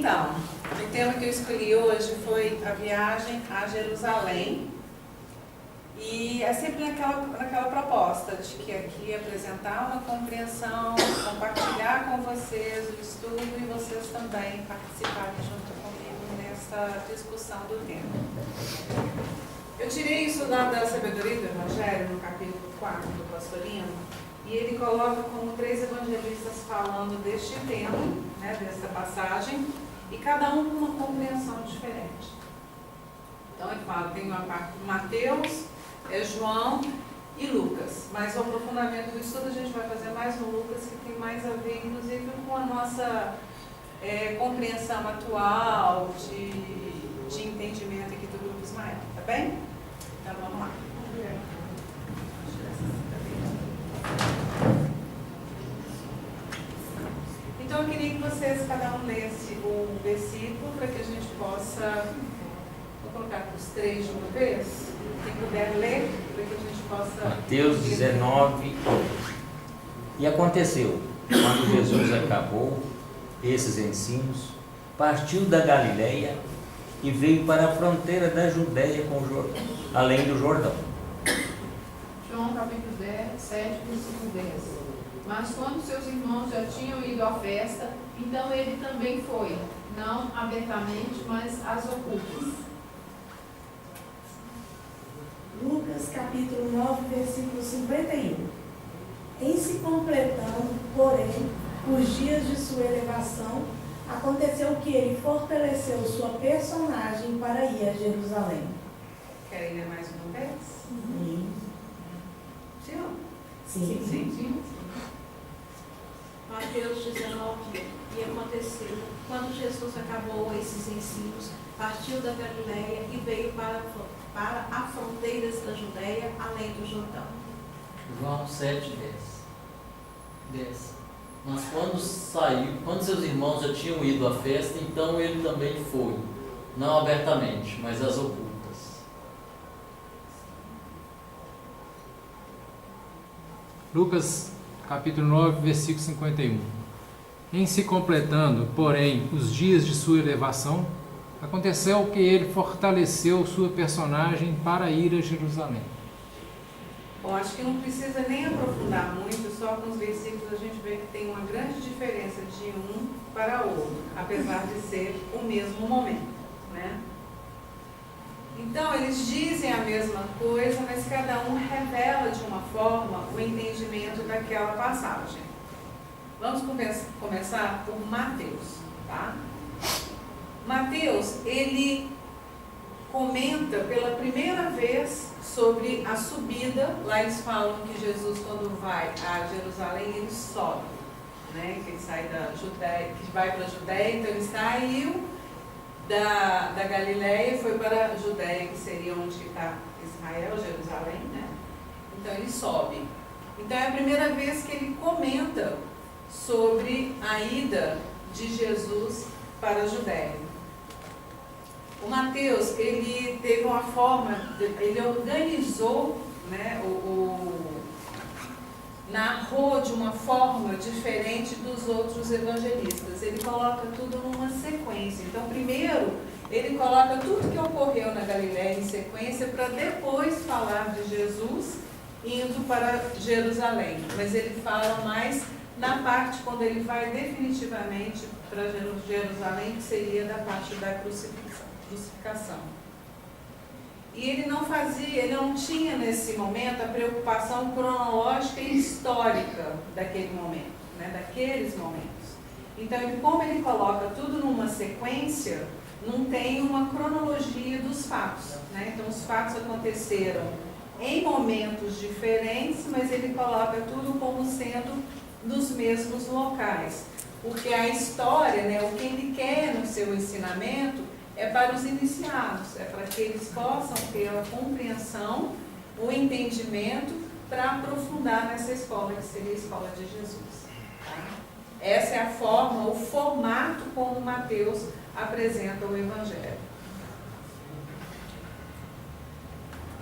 Então, o tema que eu escolhi hoje foi a viagem a Jerusalém. E é sempre naquela proposta de que aqui apresentar uma compreensão, compartilhar com vocês o estudo e vocês também participarem junto comigo nessa discussão do tema. Eu tirei isso lá da Sabedoria do Evangelho, no capítulo 4 do Pastorino, e ele coloca como 3 evangelistas falando deste tema, né, dessa passagem, e cada um com uma compreensão diferente. Então ele fala, tem uma parte de Mateus, João e Lucas, mas o aprofundamento do estudo a gente vai fazer mais no Lucas, que tem mais a ver, inclusive, com a nossa compreensão atual de entendimento aqui do Grupo Ismael, tá bem? Então vamos lá. Então eu queria que vocês, cada um lesse um versículo para que a gente possa, vou colocar os 3 de uma vez. Quem puder ler, para que a gente possa... Mateus 19. E aconteceu, quando Jesus acabou esses ensinos, partiu da Galileia e veio para a fronteira da Judéia com o Jordão, além do Jordão. João capítulo 7, versículo 10. Mas quando seus irmãos já tinham ido à festa, então ele também foi, não abertamente, mas às ocultas. Lucas capítulo 9, versículo 51. Em se completando, porém, os dias de sua elevação, aconteceu que ele fortaleceu sua personagem para ir a Jerusalém. Querem ler mais uma vez? Sim. Sim. Sim. Mateus 19. E aconteceu, quando Jesus acabou esses ensinos, partiu da Galileia e veio para as fronteiras da Judéia, além do Jordão. João 7, 10. Mas quando seus irmãos já tinham ido à festa, então ele também foi, não abertamente, mas às ocultas. Lucas capítulo 9, versículo 51. Em se completando, porém, os dias de sua elevação, aconteceu que ele fortaleceu sua personagem para ir a Jerusalém. Bom, acho que não precisa nem aprofundar muito, só com os versículos a gente vê que tem uma grande diferença de um para o outro, apesar de ser o mesmo momento, né? Então, eles dizem a mesma coisa, mas cada um revela de uma forma o entendimento daquela passagem. Vamos começar por Mateus, tá? Mateus, ele comenta pela primeira vez sobre a subida. Lá eles falam que Jesus, quando vai a Jerusalém, ele sobe, né? Que ele sai da Judéia, que vai para a Judéia, então ele saiu da Galileia e foi para a Judéia, que seria onde está Israel, Jerusalém, né? Então ele sobe. Então é a primeira vez que ele comenta sobre a ida de Jesus para a Judéia. O Mateus, ele teve uma forma, ele organizou, né, narrou de uma forma diferente dos outros evangelistas. Ele coloca tudo numa sequência. Então, primeiro, ele coloca tudo que ocorreu na Galileia em sequência para depois falar de Jesus indo para Jerusalém. Mas ele fala mais na parte quando ele vai definitivamente para Jerusalém, que seria da parte da crucificação. E ele não tinha nesse momento a preocupação cronológica e histórica daquele momento, né, daqueles momentos. Então, como ele coloca tudo numa sequência, não tem uma cronologia dos fatos, né? Então, os fatos aconteceram em momentos diferentes, mas ele coloca tudo como sendo nos mesmos locais. Porque a história, né, o que ele quer no seu ensinamento é para os iniciados, é para que eles possam ter a compreensão, o entendimento para aprofundar nessa escola, que seria a escola de Jesus. Tá? Essa é a forma, o formato como Mateus apresenta o Evangelho.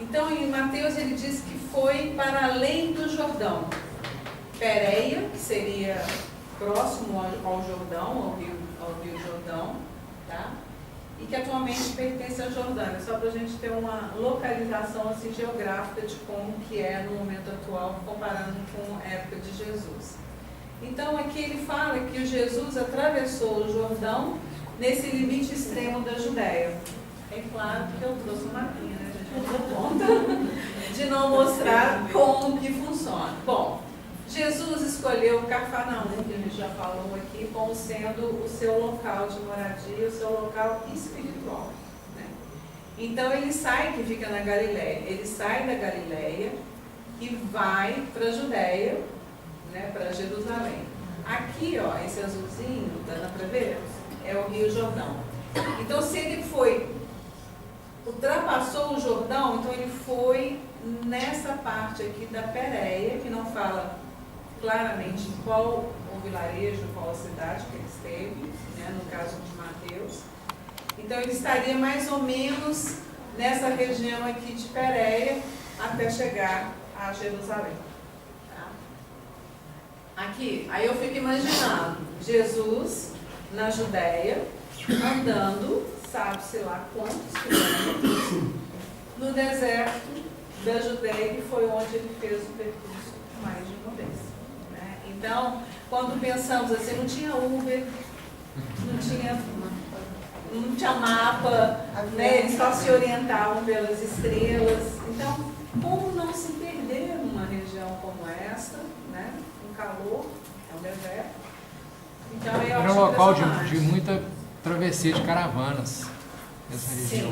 Então, em Mateus ele diz que foi para além do Jordão. Pérea, que seria próximo ao Jordão, ao rio Jordão, tá? E que atualmente pertence à Jordânia, só para a gente ter uma localização assim, geográfica de como que é no momento atual, comparando com a época de Jesus. Então aqui ele fala que o Jesus atravessou o Jordão nesse limite extremo da Judéia. É claro que eu trouxe uma mapinha, né? A gente não deu conta de não mostrar como que funciona. Bom, Jesus escolheu Cafarnaum, que a gente já falou aqui, como sendo o seu local de moradia, o seu local espiritual, né? Então ele sai, que fica na Galileia, ele sai da Galileia e vai para a Judéia, né, para Jerusalém. Aqui, ó, esse azulzinho, dá para ver? É o Rio Jordão. Então, se ele ultrapassou o Jordão, então ele foi nessa parte aqui da Pérea, que não fala claramente qual o vilarejo, qual a cidade que ele esteve, né, no caso de Mateus. Então ele estaria mais ou menos nessa região aqui de Pérea até chegar a Jerusalém. Tá? Aqui, aí eu fico imaginando Jesus na Judéia, andando, sabe-se lá quantos quilômetros, no deserto da Judéia, que foi onde ele fez o percurso mais de uma vez. Né? Então, quando pensamos assim, não tinha Uber, não tinha mapa, né? Eles só se orientavam pelas estrelas. Então, como não se perder numa região como essa, né? Um calor, é um deserto. Então, eu era acho um local impressionante. de muita travessia de caravanas nessa região.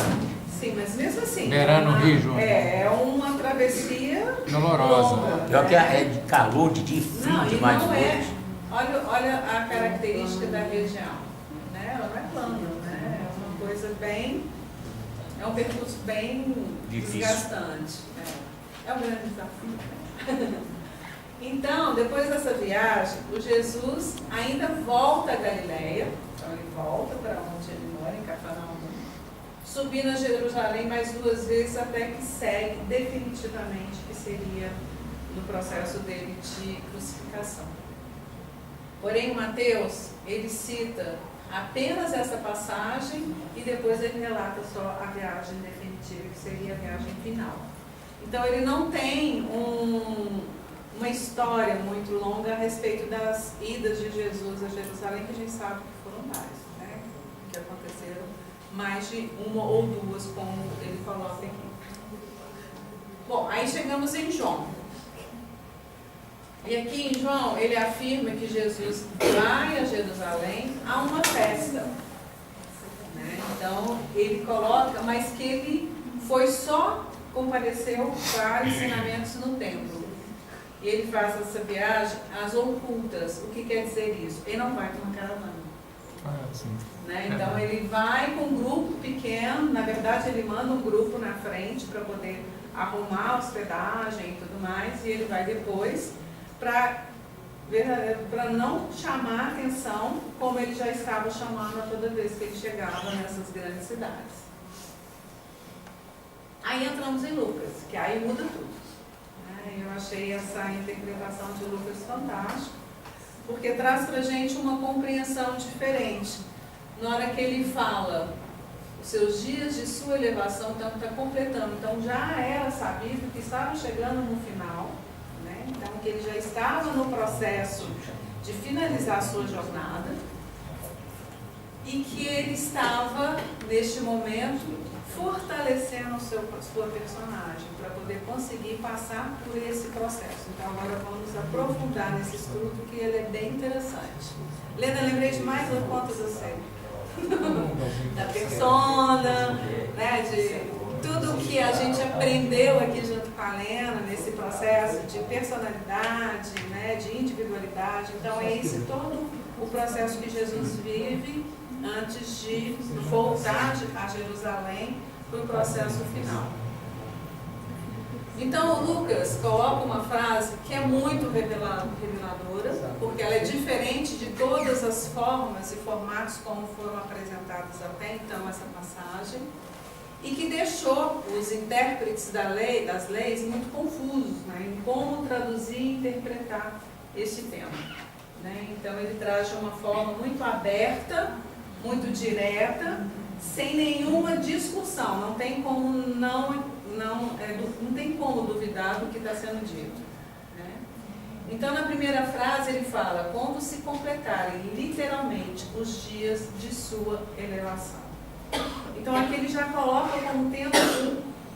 Sim, mas mesmo assim. Beirando o Rio Jordão. É uma travessia Dolorosa. longa, Pior que né? é de calor, de frio, Não, e demais de não é. noite. Olha a característica da região. Né? Ela não é plana, né? É uma coisa bem. É um percurso bem Difícil. desgastante. É um grande desafio. Né? Então, depois dessa viagem, o Jesus ainda volta a Galileia. Então, ele volta para onde ele mora, em Cafarnaum. Subindo a Jerusalém mais 2 vezes até que segue definitivamente, que seria no processo dele de crucificação. Porém, Mateus, ele cita apenas essa passagem e depois ele relata só a viagem definitiva, que seria a viagem final. Então, ele não tem uma história muito longa a respeito das idas de Jesus a Jerusalém, que a gente sabe que foram várias, né? Que aconteceram mais de uma ou duas, como ele coloca aqui. Bom, aí chegamos em João. E aqui em João, ele afirma que Jesus vai a Jerusalém a uma festa. Né? Então, ele coloca, mas que ele compareceu para ensinamentos no templo. E ele faz essa viagem às ocultas. O que quer dizer isso? Ele não vai com uma caravana. Né? Então ele vai com um grupo pequeno, na verdade ele manda um grupo na frente para poder arrumar a hospedagem e tudo mais, e ele vai depois para não chamar a atenção como ele já estava chamando a toda vez que ele chegava nessas grandes cidades. Aí entramos em Lucas, que aí muda tudo. Né? Eu achei essa interpretação de Lucas fantástica, porque traz para a gente uma compreensão diferente. Na hora que ele fala os seus dias de sua elevação, então está completando. Então já era sabido que estavam chegando no final, né? Então que ele já estava no processo de finalizar a sua jornada e que ele estava, neste momento, fortalecendo sua personagem para poder conseguir passar por esse processo. Então agora vamos aprofundar nesse estudo, que ele é bem interessante. Lena, lembrei de mais uma conta do céu. Da persona, né, de tudo que a gente aprendeu aqui junto com a Lena nesse processo de personalidade, né, de individualidade. Então é esse todo o processo que Jesus vive antes de voltar a Jerusalém para o processo final. Então o Lucas coloca uma frase que é muito reveladora, porque ela é diferente de todas as formas e formatos como foram apresentados até então essa passagem, e que deixou os intérpretes das leis muito confusos, né, em como traduzir e interpretar esse tema. Né? Então ele traz de uma forma muito aberta muito direta, sem nenhuma discussão. Não tem como não tem como duvidar do que está sendo dito, né? Então, na primeira frase ele fala: quando se completarem literalmente os dias de sua elevação. Então aqui ele já coloca como tempo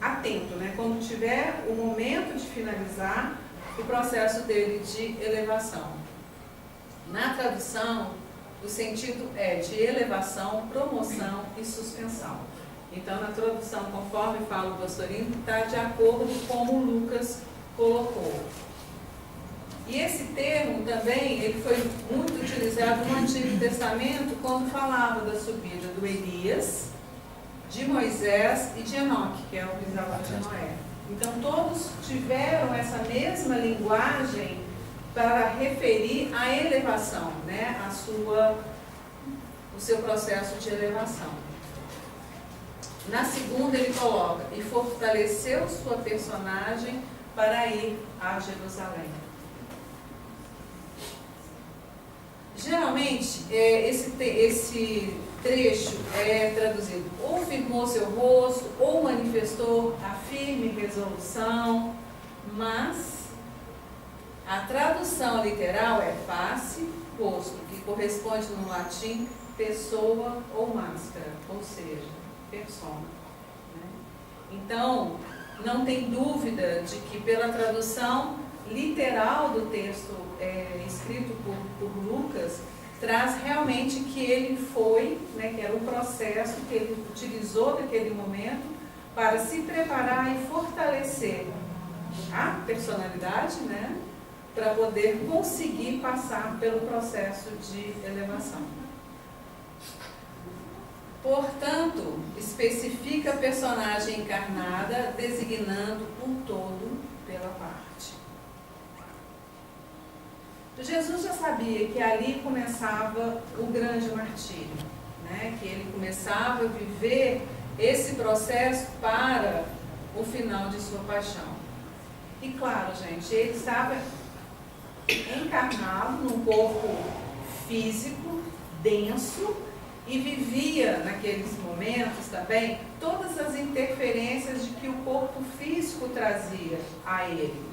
atento, né? Quando tiver o momento de finalizar o processo dele de elevação. Na tradução, o sentido é de elevação, promoção e suspensão. Então, na tradução, conforme fala o Pastorino, está de acordo com como Lucas colocou. E esse termo também ele foi muito utilizado no Antigo Testamento quando falava da subida do Elias, de Moisés e de Enoque, que é o bisavô de Noé. Então, todos tiveram essa mesma linguagem para referir à elevação, né? O seu processo de elevação. Na segunda ele coloca: e fortaleceu sua personagem para ir a Jerusalém. Geralmente, esse trecho é traduzido: ou firmou seu rosto, ou manifestou a firme resolução, mas a tradução literal é face, rosto, que corresponde no latim pessoa ou máscara, ou seja, persona, né? Então, não tem dúvida de que pela tradução literal do texto escrito por Lucas, traz realmente que ele foi, né, que era o processo que ele utilizou naquele momento para se preparar e fortalecer a personalidade, né, para poder conseguir passar pelo processo de elevação. Portanto, especifica a personagem encarnada, designando um todo pela parte. Jesus já sabia que ali começava o grande martírio, né? Que ele começava a viver esse processo para o final de sua paixão. E claro, gente, ele estava encarnado num corpo físico, denso, e vivia naqueles momentos também todas as interferências de que o corpo físico trazia a ele.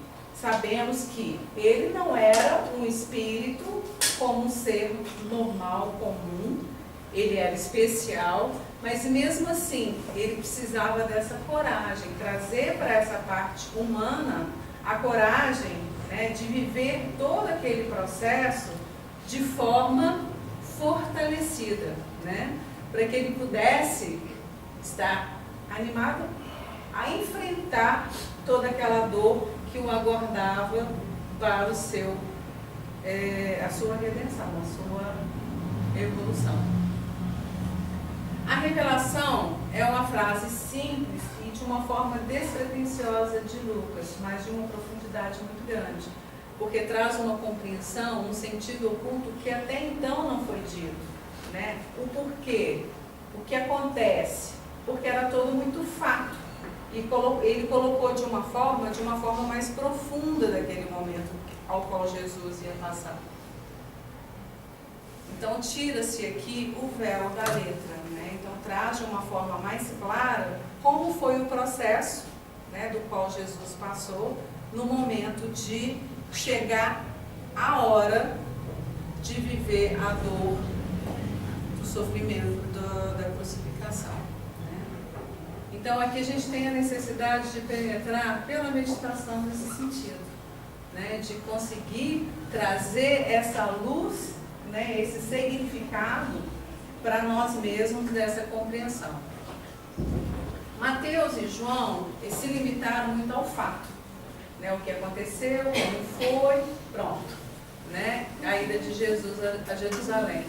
Sabemos que ele não era um espírito como um ser normal, comum, ele era especial, mas mesmo assim ele precisava dessa coragem, trazer para essa parte humana a coragem, né, de viver todo aquele processo de forma fortalecida, né, para que ele pudesse estar animado a enfrentar toda aquela dor que o aguardava para a sua redenção, a sua evolução. A revelação é uma frase simples e de uma forma despretensiosa de Lucas, mas de uma profundidade muito grande, porque traz uma compreensão, um sentido oculto que até então não foi dito, né? O porquê, o que acontece, porque era todo muito fato. E ele colocou de uma forma mais profunda daquele momento ao qual Jesus ia passar. Então, tira-se aqui o véu da letra, né? Então, traz de uma forma mais clara como foi o processo, né, do qual Jesus passou no momento de chegar a hora de viver a dor do sofrimento da crucificação. Então, aqui a gente tem a necessidade de penetrar pela meditação nesse sentido, né? De conseguir trazer essa luz, né? Esse significado para nós mesmos dessa compreensão. Mateus e João se limitaram muito ao fato, né? O que aconteceu, como foi, pronto, né? A ida de Jesus a Jerusalém.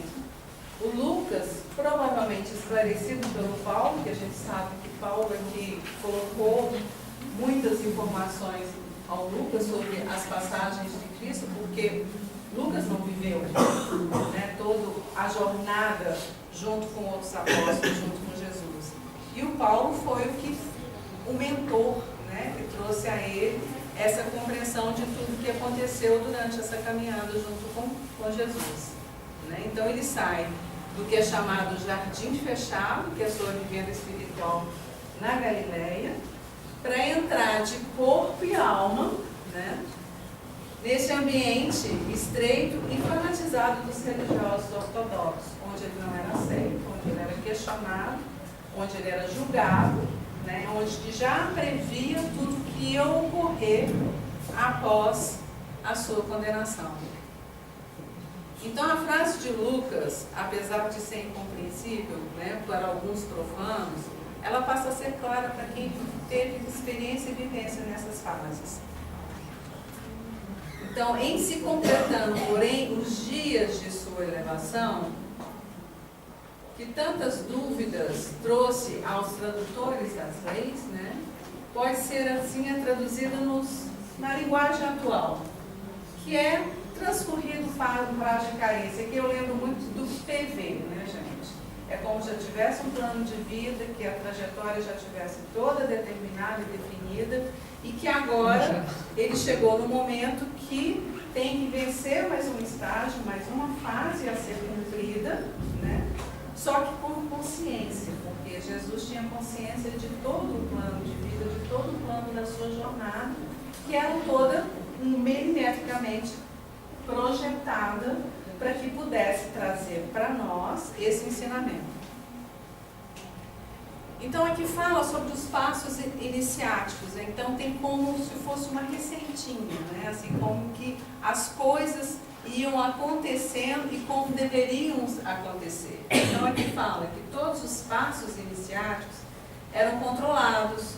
O Lucas, provavelmente esclarecido pelo Paulo, que a gente sabe que Paulo aqui colocou muitas informações ao Lucas sobre as passagens de Cristo, porque Lucas não viveu, né, toda a jornada junto com outros apóstolos, junto com Jesus. E o Paulo foi o mentor, né, que trouxe a ele essa compreensão de tudo que aconteceu durante essa caminhada junto com Jesus. Né? Então ele sai do que é chamado jardim fechado, que é a sua vivenda espiritual na Galileia, para entrar de corpo e alma, né, nesse ambiente estreito e fanatizado dos religiosos ortodoxos, onde ele não era aceito, onde ele era questionado, onde ele era julgado, né, onde ele já previa tudo que ia ocorrer após a sua condenação. Então a frase de Lucas, apesar de ser incompreensível, né, para alguns profanos, ela passa a ser clara para quem teve experiência e vivência nessas fases. Então, em se completando, porém, os dias de sua elevação, que tantas dúvidas trouxe aos tradutores das leis, né, pode ser assim traduzida na linguagem atual, que é transcorrido para um prazo de carência, que eu lembro muito do PV, né, gente? É como se já tivesse um plano de vida, que a trajetória já tivesse toda determinada e definida, e que agora ele chegou no momento que tem que vencer mais um estágio, mais uma fase a ser cumprida, né? Só que com consciência, porque Jesus tinha consciência de todo o plano de vida, de todo o plano da sua jornada, que era toda milimetricamente projetada para que pudesse trazer para nós esse ensinamento. Então aqui fala sobre os passos iniciáticos, então tem como se fosse uma receitinha, né? Assim como que as coisas iam acontecendo e como deveriam acontecer. Então aqui fala que todos os passos iniciáticos eram controlados,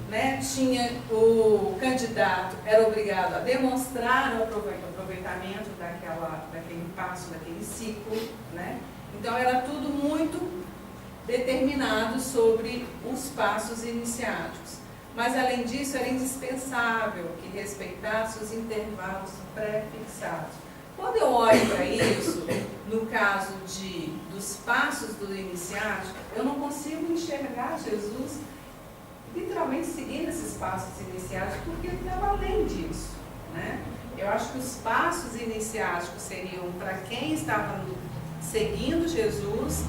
né? Tinha o candidato, era obrigado a demonstrar o aproveitamento daquele passo, daquele ciclo, né? Então era tudo muito determinado sobre os passos iniciáticos. Mas além disso era indispensável que respeitasse os intervalos pré-fixados. Quando eu olho para isso, no caso dos passos do iniciático, eu não consigo enxergar Jesus literalmente seguindo esses passos iniciáticos, porque ele estava além disso, né? Eu acho que os passos iniciáticos seriam para quem estava seguindo Jesus,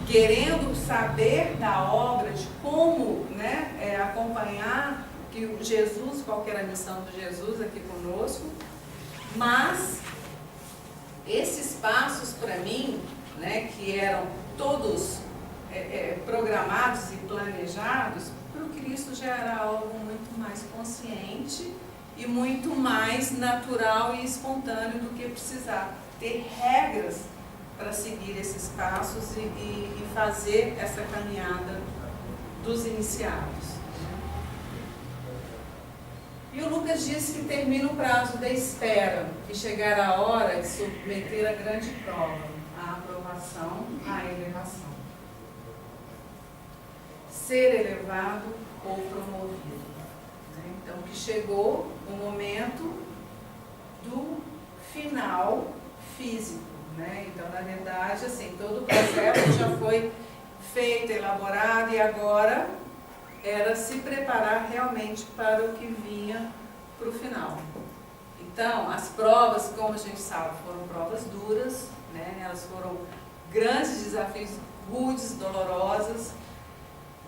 querendo saber da obra, de como, né, acompanhar que Jesus, qual que era a missão de Jesus aqui conosco, mas esses passos para mim, né, que eram todos programados e planejados, para o Cristo já era algo muito mais consciente e muito mais natural e espontâneo do que precisar ter regras para seguir esses passos e fazer essa caminhada dos iniciados. E o Lucas diz que termina o prazo da espera, que chegará a hora de submeter a grande prova, a aprovação, a elevação. Ser elevado ou promovido. Então, que chegou o momento do final físico. Né? Então, na verdade, assim, todo o processo já foi feito, elaborado, e agora era se preparar realmente para o que vinha para o final. Então, as provas, como a gente sabe, foram provas duras, né? Elas foram grandes desafios, rudes, dolorosas.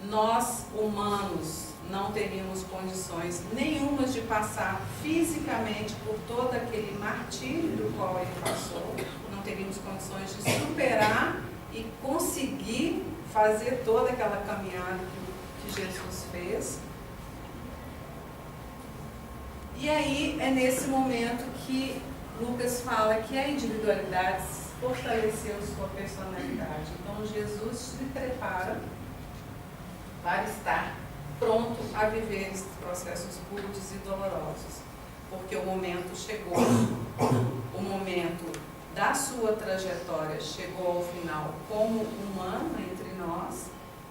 Nós, humanos, não teríamos condições nenhumas de passar fisicamente por todo aquele martírio do qual ele passou. Não teríamos condições de superar e conseguir fazer toda aquela caminhada que Jesus fez. E aí é nesse momento que Lucas fala que a individualidade fortaleceu sua personalidade. Então Jesus se prepara para estar pronto a viver esses processos rudes e dolorosos, porque o momento chegou, o momento da sua trajetória chegou ao final como humano entre nós,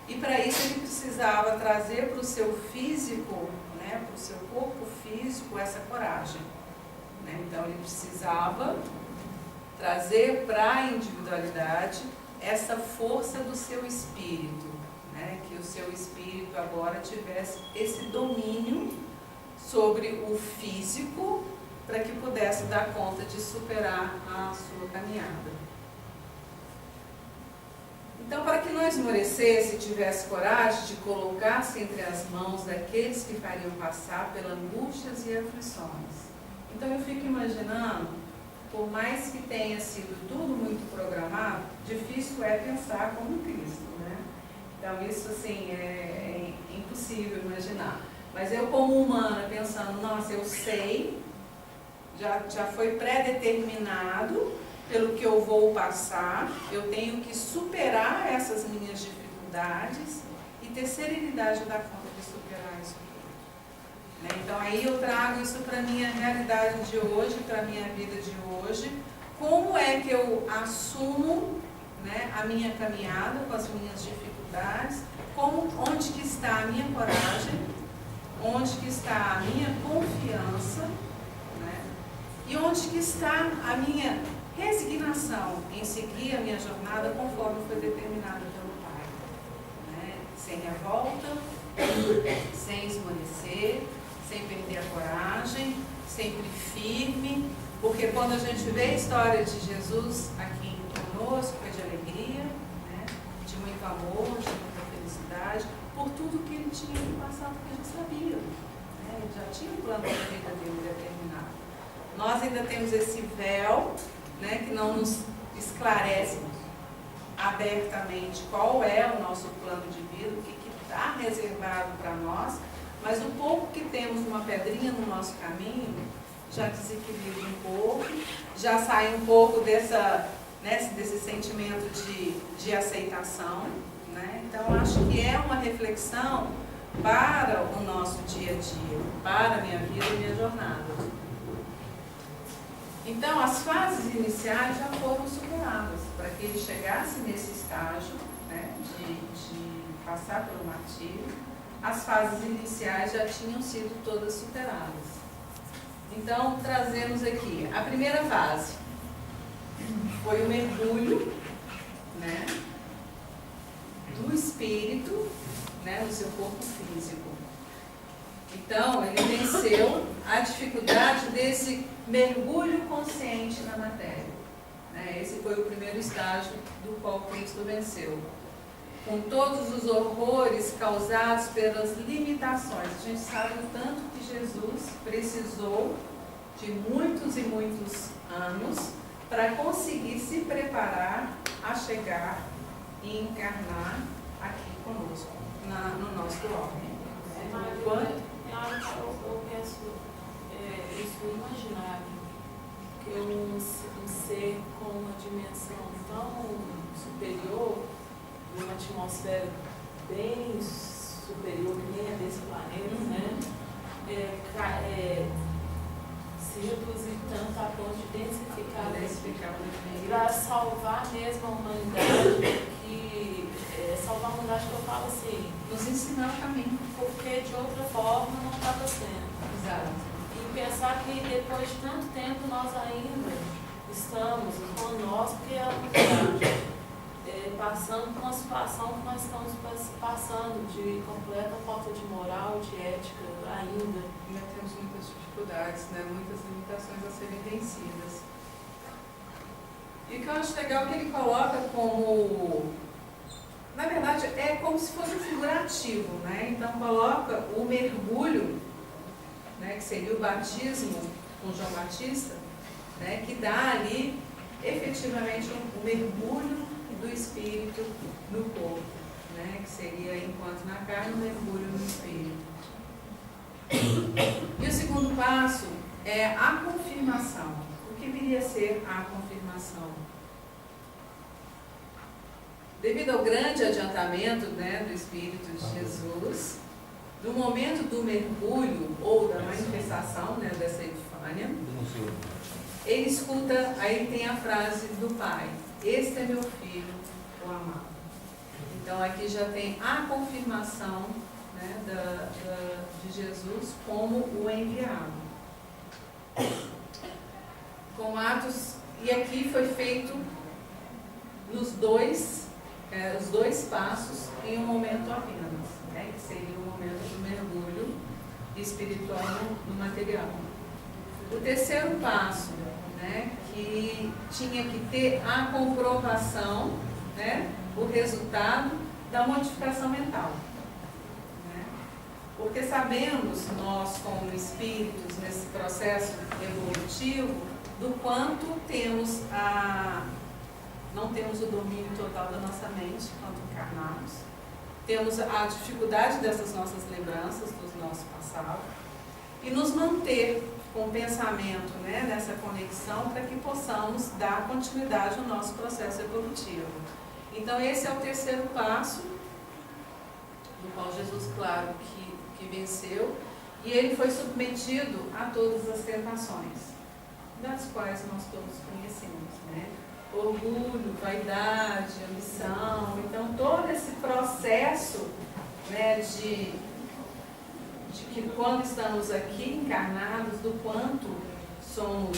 e para isso ele precisava trazer para o seu físico, né, para o seu corpo físico, essa coragem, né? Então ele precisava trazer para a individualidade essa força do seu espírito, né? Que o seu espírito agora tivesse esse domínio sobre o físico, para que pudesse dar conta de superar a sua caminhada. Então, para que não esmorecesse e tivesse coragem de colocar-se entre as mãos daqueles que fariam passar pelas angústias e aflições. Então, eu fico imaginando, por mais que tenha sido tudo muito programado, difícil é pensar como Cristo, né? Então, isso, assim, é impossível imaginar. Mas eu, como humana, pensando, nossa, eu sei, já foi pré-determinado pelo que eu vou passar, eu tenho que superar essas minhas dificuldades e ter serenidade da conta de superar isso tudo. Né? Então, aí eu trago isso para a minha realidade de hoje, para a minha vida de hoje. Como é que eu assumo, né, a minha caminhada com as minhas dificuldades, onde que está a minha coragem, onde que está a minha confiança, né, e onde que está a minha resignação em seguir a minha jornada conforme foi determinada pelo Pai. Né? Sem revolta, sem esmorecer, sem perder a coragem, sempre firme, porque quando a gente vê a história de Jesus aqui conosco, foi de alegria, né? De muito amor, de muita felicidade, por tudo que ele tinha que passar, porque ele sabia. Né? Ele já tinha um plano da vida dele determinado. Nós ainda temos esse véu, né, que não nos esclarece abertamente qual é o nosso plano de vida, o que está reservado para nós, mas o pouco que temos uma pedrinha no nosso caminho já desequilibra um pouco, já sai um pouco desse sentimento de aceitação. Né? Então, acho que é uma reflexão para o nosso dia a dia, para a minha vida e minha jornada. Então, as fases iniciais já foram superadas, para que ele chegasse nesse estágio, né, de passar pelo martírio. As fases iniciais já tinham sido todas superadas. Então, trazemos aqui a primeira fase. Foi o mergulho, né, do espírito, né, no seu corpo físico. Então, ele venceu a dificuldade desse mergulho consciente na matéria. Né? Esse foi o primeiro estágio do qual Cristo venceu. Com todos os horrores causados pelas limitações. A gente sabe o tanto que Jesus precisou de muitos e muitos anos para conseguir se preparar a chegar e encarnar aqui conosco, no nosso homem. Eu penso isso imaginável, que um ser com uma dimensão tão superior, uma atmosfera bem superior, que nem é desse planeta, né? Se reduzir tanto a ponto de densificar para salvar mesmo a humanidade, salvar a humanidade que eu falo assim, nos ensinar o caminho, porque de outra forma não estava sendo. Exato. E pensar que depois de tanto tempo nós ainda estamos conosco, que é a humanidade, passando por uma situação que nós estamos passando de completa falta de moral, de ética ainda. Ainda temos muitas dificuldades, né? Muitas limitações a serem vencidas. E o que eu acho legal é que ele coloca como... Na verdade, é como se fosse um figurativo, né? Então, coloca o mergulho, né, que seria o batismo com João Batista, né, que dá ali, efetivamente, um mergulho do Espírito no corpo, né, que seria, enquanto na carne, um mergulho no Espírito. E o segundo passo é a confirmação. O que viria a ser a confirmação? Devido ao grande adiantamento, né, do Espírito de Jesus, no momento do mergulho ou da manifestação, né, dessa epifânia, ele escuta, aí tem a frase do Pai: "Este é meu filho, o amado". Então aqui já tem a confirmação, né, de Jesus como o enviado. Com Atos, e aqui foi feito os dois passos em um momento apenas, né, que seria o momento do mergulho espiritual no material. O terceiro passo, né, que tinha que ter a comprovação, né, o resultado da modificação mental. Né? Porque sabemos, nós como espíritos, nesse processo evolutivo, do quanto não temos o domínio total da nossa mente quando encarnamos, temos a dificuldade dessas nossas lembranças do nosso passado, e nos manter com o pensamento, né, nessa conexão, para que possamos dar continuidade ao nosso processo evolutivo. Então esse é o terceiro passo, do qual Jesus, claro, que venceu, e ele foi submetido a todas as tentações, das quais nós todos conhecemos, né? Orgulho, vaidade, ambição. Então todo esse processo, né, de que quando estamos aqui encarnados, do quanto somos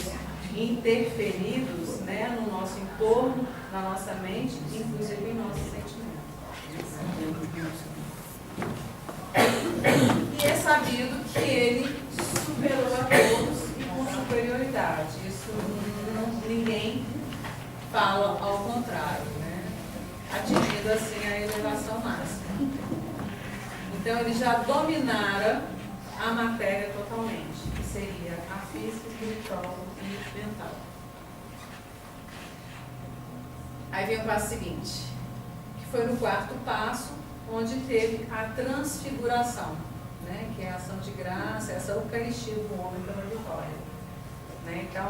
interferidos, né, no nosso entorno, na nossa mente, inclusive em nossos sentimentos. E é sabido que ele superou a todos e com superioridade. Isso ninguém fala ao contrário, né? Atingindo assim a elevação máxima. Então ele já dominara a matéria totalmente, que seria a física, espiritual e mental. Aí vem o passo seguinte, que foi no quarto passo, onde teve a transfiguração, né? Que é a ação de graça, essa eucaristia do homem pela vitória. Né? Então,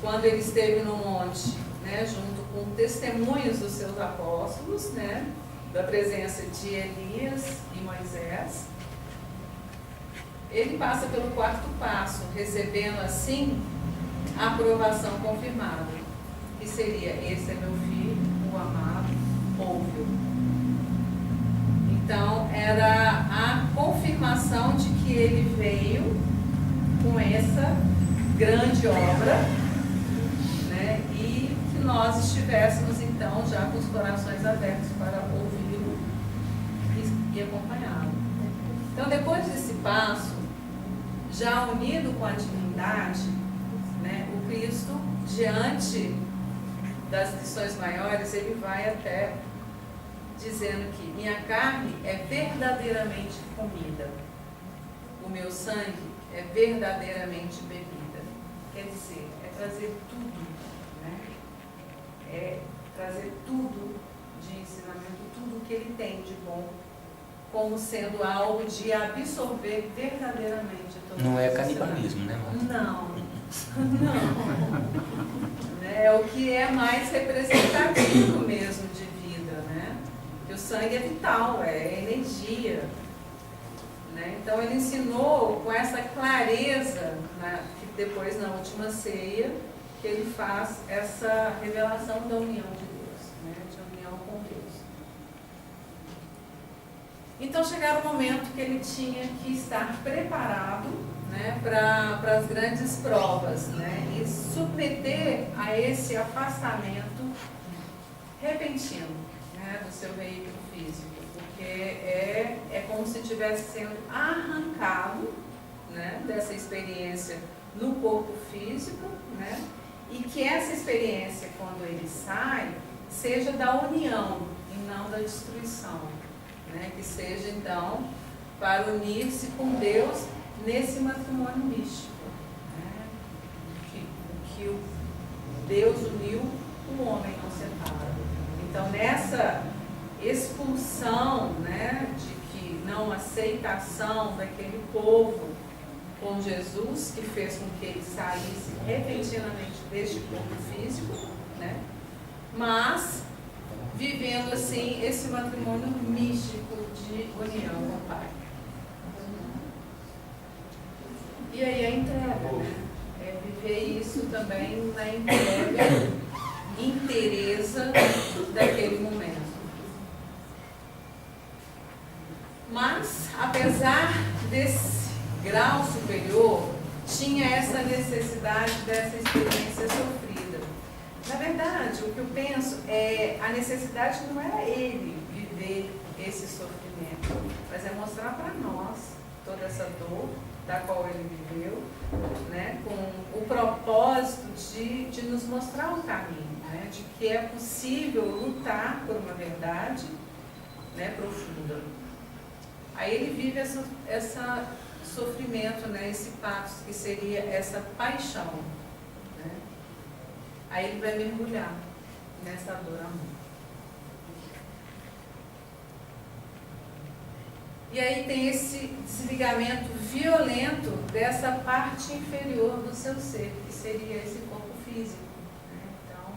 quando ele esteve no monte, né, junto com testemunhos dos seus apóstolos, né, da presença de Elias e Moisés, ele passa pelo quarto passo, recebendo assim a aprovação confirmada, que seria: esse é meu filho, o amado, ouve-o. Então era a confirmação de que ele veio com essa grande obra, né, e que nós estivéssemos então já com os corações abertos para ouvi-lo e acompanhá-lo. Então, depois desse passo, já unido com a divindade, né, o Cristo, diante das lições maiores, ele vai até dizendo que minha carne é verdadeiramente comida, o meu sangue é verdadeiramente bebida. Quer dizer, é trazer tudo, né? É trazer tudo de ensinamento, tudo que ele tem de bom, como sendo algo de absorver verdadeiramente. Não é canibalismo, né, Marta? Não, não. É o que é mais representativo mesmo de vida, né? Porque o sangue é vital, é energia. Né? Então ele ensinou com essa clareza, né, que depois na última ceia, que ele faz essa revelação da união de Deus, né, de união com Deus. Então chegaram o momento que ele tinha que estar preparado, né, para as grandes provas, né, e submeter a esse afastamento repentino, né, do seu veículo físico, porque é como se estivesse sendo arrancado, né, dessa experiência no corpo físico, né, e que essa experiência, quando ele sai, seja da união e não da destruição, né, que seja então para unir-se com Deus nesse matrimônio místico, né, que o Deus uniu, o homem não separa. Então nessa expulsão, né, de que não aceitação daquele povo com Jesus, que fez com que ele saísse repentinamente deste corpo físico, né, mas vivendo assim esse matrimônio místico de união com o Pai. E aí a entrega, né, é viver isso também na entrega inteireza daquele momento. Mas, apesar desse grau superior, tinha essa necessidade dessa experiência sofrida. Na verdade, o que eu penso é a necessidade não era ele viver esse sofrimento, mas é mostrar para nós toda essa dor, da qual ele viveu, né, com o propósito de nos mostrar um caminho, né, de que é possível lutar por uma verdade, né, profunda. Aí ele vive essa sofrimento, né, esse pathos, que seria essa paixão, né? Aí ele vai mergulhar nessa dor amor. E aí tem esse desligamento violento dessa parte inferior do seu ser, que seria esse corpo físico, né? Então,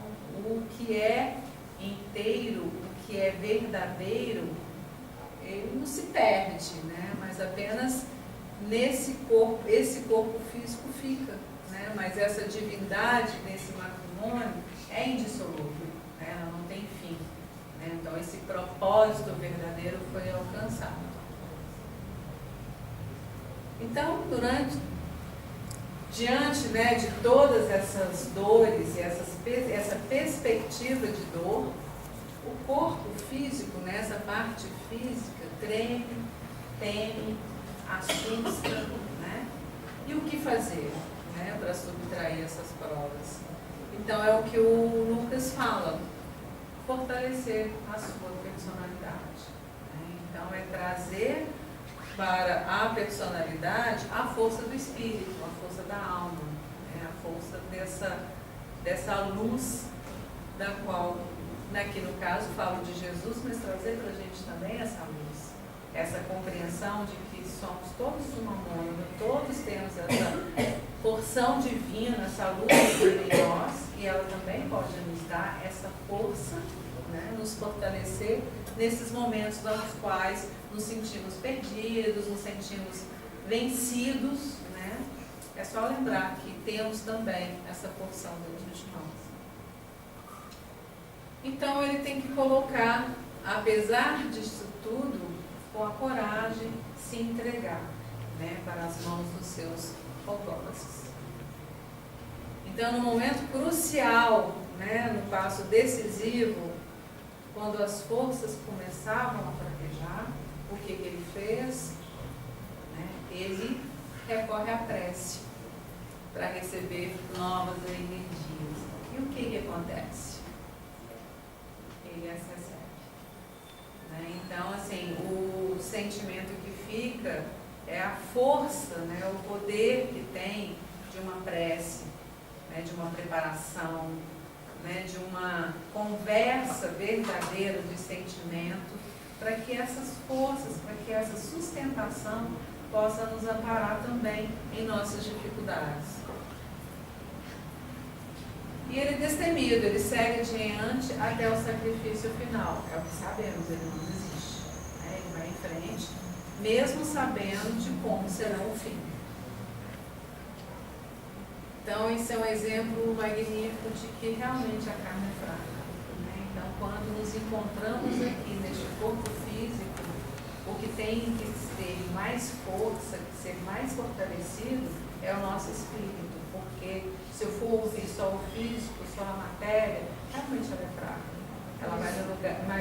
o que é inteiro, o que é verdadeiro, ele não se perde, né? Mas apenas nesse corpo, esse corpo físico fica, né? Mas essa divindade nesse matrimônio é indissolúvel, né? Ela não tem fim, né? Então esse propósito verdadeiro foi alcançado. Então, diante, né, de todas essas dores e essa perspectiva de dor, o corpo físico, né, essa parte física, treme, teme, assusta, né? E o que fazer, né, para subtrair essas provas? Então é o que o Lucas fala, fortalecer a sua personalidade, né? Então é trazer para a personalidade a força do espírito, a força da alma, né? A força dessa luz da qual, aqui no caso falo de Jesus, mas trazer para a gente também essa luz, essa compreensão de que somos todos uma mônada, todos temos essa porção divina, essa luz em nós, e ela também pode nos dar essa força, né, nos fortalecer nesses momentos nos quais nos sentimos perdidos, nos sentimos vencidos, né? É só lembrar que temos também essa porção dentro de nós. Então ele tem que colocar, apesar disso tudo, com a coragem, se entregar, né, para as mãos dos seus algozes. Então, no momento crucial, né, no passo decisivo, quando as forças começavam a fraquejar, o que ele fez? Né, ele recorre à prece para receber novas energias. E o que acontece? Ele as recebe. Né? Então, assim, o sentimento que fica é a força, né, o poder que tem de uma prece, né, de uma preparação, né, de uma conversa verdadeira de sentimento, para que essas forças, para que essa sustentação possa nos amparar também em nossas dificuldades. E ele é destemido, ele segue adiante até o sacrifício final. É o que sabemos, ele não desiste, né? Ele vai em frente, mesmo sabendo de como será o fim. Então, isso é um exemplo magnífico de que realmente a carne é fraca, né? Então, quando nos encontramos aqui neste corpo físico, o que tem que ter mais força, que ser mais fortalecido, é o nosso espírito. Porque se eu for ouvir só o físico, só a matéria, realmente ela é fraca. Ela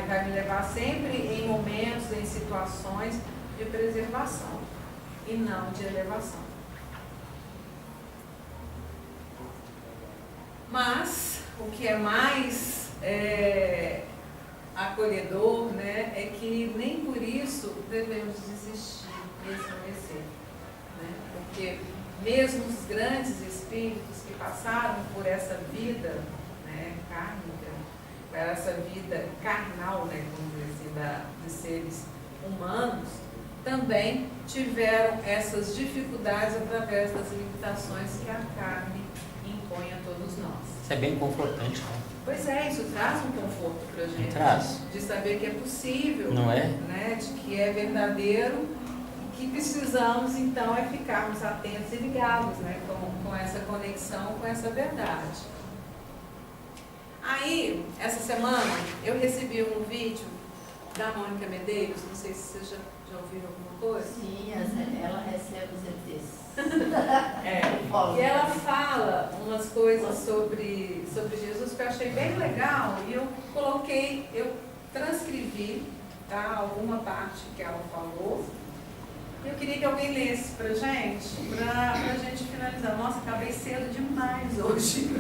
vai me levar sempre em momentos, em situações de preservação e não de elevação. Mas o que é mais acolhedor, né, é que nem por isso devemos desistir e esmorecer, né? Porque mesmo os grandes espíritos que passaram por essa vida, né, kármica, por essa vida carnal, né, vamos dizer assim, de seres humanos, também tiveram essas dificuldades através das limitações que a carne impõe a todos nós. Isso é bem confortante, né? Pois é, isso traz um conforto para a gente. Traz. De saber que é possível, não é? Né, de que é verdadeiro. O que precisamos, então, é ficarmos atentos e ligados, né, com essa conexão, com essa verdade. Aí, essa semana, eu recebi um vídeo da Mônica Medeiros, não sei se vocês já ouviram alguma coisa. Sim, ela recebe os ETs. E ela fala umas coisas sobre Jesus que eu achei bem legal, e eu transcrevi, tá, alguma parte que ela falou, Eu queria que alguém lesse pra gente finalizar. Nossa, acabei cedo demais hoje.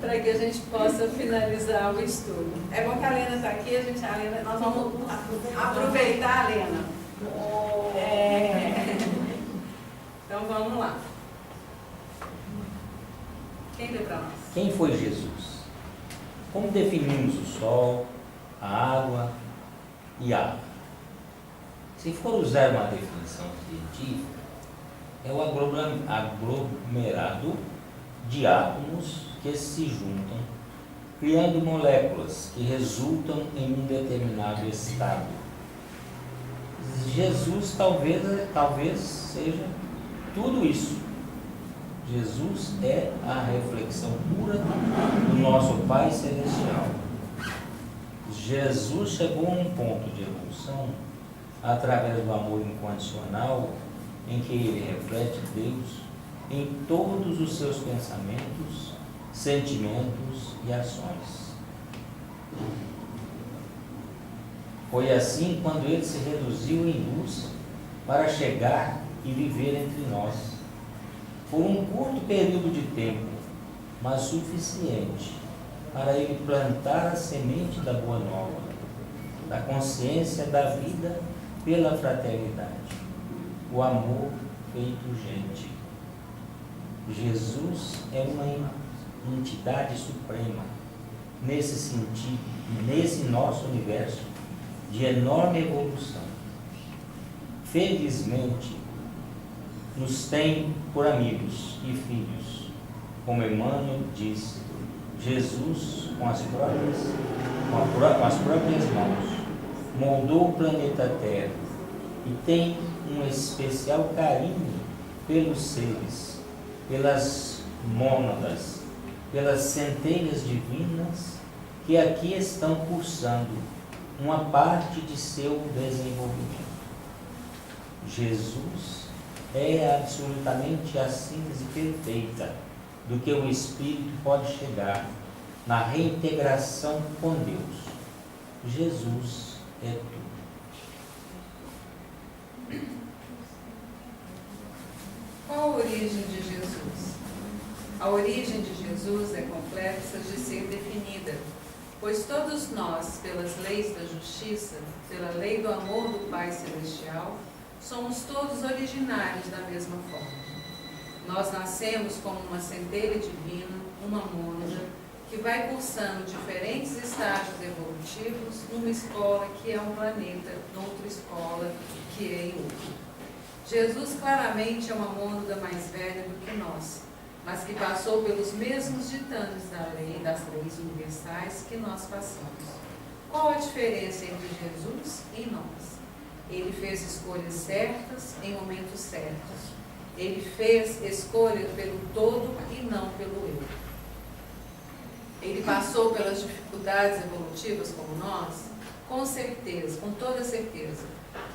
Para que a gente possa finalizar o estudo. É bom que a Lena está aqui, nós vamos aproveitar a Lena. Então vamos lá. Quem lê para nós? Quem foi Jesus? Como definimos o sol, a água e a água? Se for usar uma definição científica, é o aglomerado de átomos que se juntam, criando moléculas que resultam em um determinado estado. Jesus talvez seja tudo isso. Jesus é a reflexão pura do nosso Pai Celestial. Jesus chegou a um ponto de evolução através do amor incondicional em que ele reflete Deus em todos os seus pensamentos, sentimentos e ações. Foi assim quando ele se reduziu em luz para chegar e viver entre nós, por um curto período de tempo, mas suficiente para ele plantar a semente da Boa Nova, da consciência da vida pela fraternidade, o amor feito gente. Jesus é uma entidade suprema, nesse sentido, nesse nosso universo de enorme evolução. Felizmente, nos tem por amigos e filhos, como Emmanuel disse, Jesus, com as próprias mãos, moldou o planeta Terra e tem um especial carinho pelos seres, pelas mônadas, pelas centelhas divinas que aqui estão cursando uma parte de seu desenvolvimento. Jesus é absolutamente a síntese perfeita do que o Espírito pode chegar na reintegração com Deus. Jesus é tudo. Qual a origem de Jesus? A origem de Jesus é complexa de ser definida, pois todos nós, pelas leis da justiça, pela lei do amor do Pai Celestial, somos todos originários da mesma forma. Nós nascemos como uma centelha divina, uma mônada, que vai cursando diferentes estágios evolutivos numa escola que é um planeta, noutra escola que é em outro. Jesus claramente é uma mônada mais velha do que nós, mas que passou pelos mesmos ditames das leis universais que nós passamos. Qual a diferença entre Jesus e nós? Ele fez escolhas certas em momentos certos. Ele fez escolha pelo todo e não pelo eu. Ele passou pelas dificuldades evolutivas como nós? Com certeza, com toda certeza.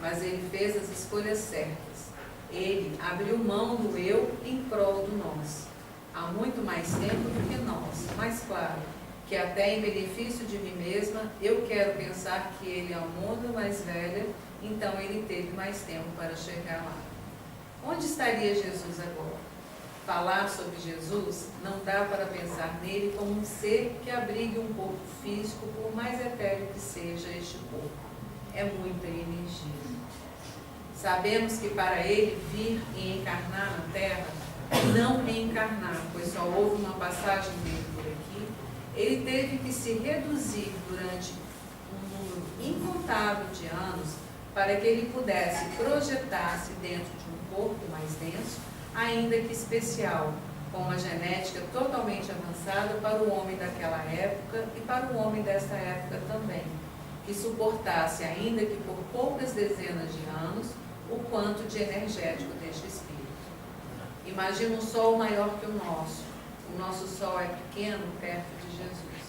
Mas ele fez as escolhas certas. Ele abriu mão do eu em prol do nós. Há muito mais tempo do que nós. Mas claro, que até em benefício de mim mesma, eu quero pensar que ele é uma mônada mais velha, então ele teve mais tempo para chegar lá. Onde estaria Jesus agora? Falar sobre Jesus não dá para pensar nele como um ser que abrigue um corpo físico, por mais etéreo que seja este corpo. É muita energia. Sabemos que para ele vir e encarnar na Terra, não reencarnar, pois só houve uma passagem dele por aqui, ele teve que se reduzir durante um número incontável de anos para que ele pudesse projetar-se dentro de um corpo mais denso, ainda que especial, com uma genética totalmente avançada para o homem daquela época e para o homem desta época também, que suportasse, ainda que por poucas dezenas de anos, o quanto de energético deste espírito. Imagina um sol maior que o nosso sol é pequeno perto de Jesus.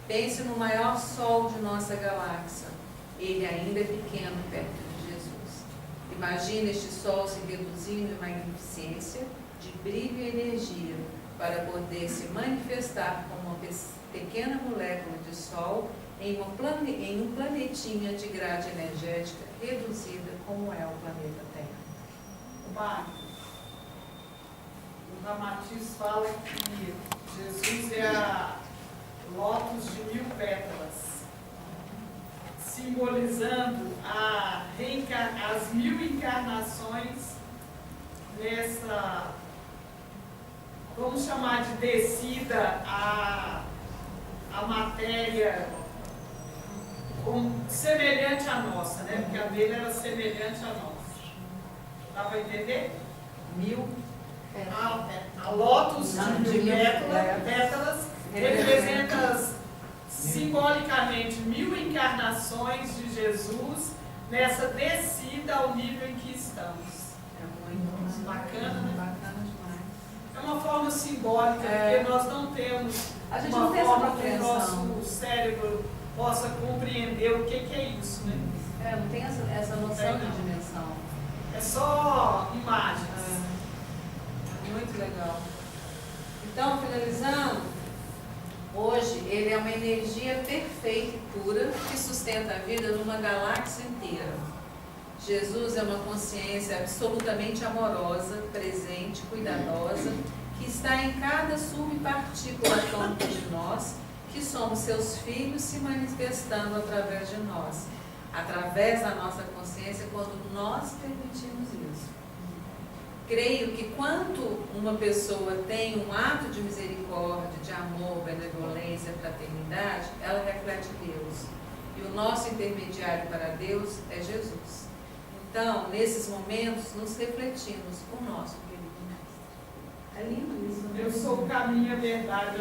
Pense no maior sol de nossa galáxia, ele ainda é pequeno perto de Jesus. Imagine este sol se reduzindo em magnificência, de brilho e energia, para poder se manifestar como uma pequena molécula de Sol em um planetinha de grade energética reduzida como é o planeta Terra. O Ramatiz fala que Jesus é a lótus de 1000 pétalas, simbolizando as 1000 encarnações nessa, vamos chamar de descida à matéria semelhante à nossa, né? Porque a dele era semelhante à nossa. Dá para entender? 1000 A lótus de 1000 pétalas representa simbolicamente 1000 encarnações de Jesus nessa descida ao nível em que estamos. É muito Bacana, né? bacana demais. É uma forma simbólica, porque nós não temos A gente uma não tem essa forma que o compreensão. nosso cérebro possa compreender o que é isso, né? Não tem essa noção de dimensão. É só imagens. Muito legal. Então, finalizando, hoje ele é uma energia perfeita e pura que sustenta a vida numa galáxia inteira. Jesus é uma consciência absolutamente amorosa, presente, cuidadosa, que está em cada subpartícula atômica de nós, que somos seus filhos se manifestando através de nós, através da nossa consciência, quando nós permitimos isso. Creio que quanto uma pessoa tem um ato de misericórdia, de amor, benevolência, fraternidade, ela reflete Deus. E o nosso intermediário para Deus é Jesus. Então, nesses momentos, nos refletimos com o nosso querido Mestre. É lindo isso, né? Eu sou o caminho, a verdade,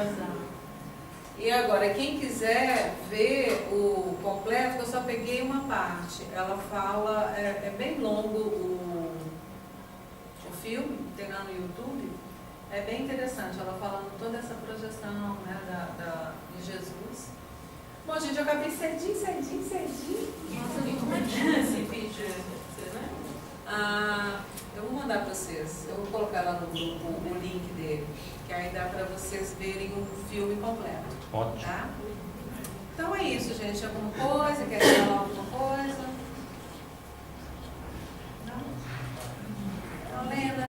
E agora, quem quiser ver o completo, eu só peguei uma parte. Ela fala, é bem longo o filme, tem lá no YouTube, é bem interessante, ela falando toda essa projeção, né, de Jesus. Bom, gente, eu acabei cedinho. Nossa, como é que é esse vídeo? Você lembra? Eu vou mandar para vocês, eu vou colocar lá no grupo o link dele, que aí dá para vocês verem o filme completo. Ótimo. Tá? Então é isso, gente. Alguma coisa? Quer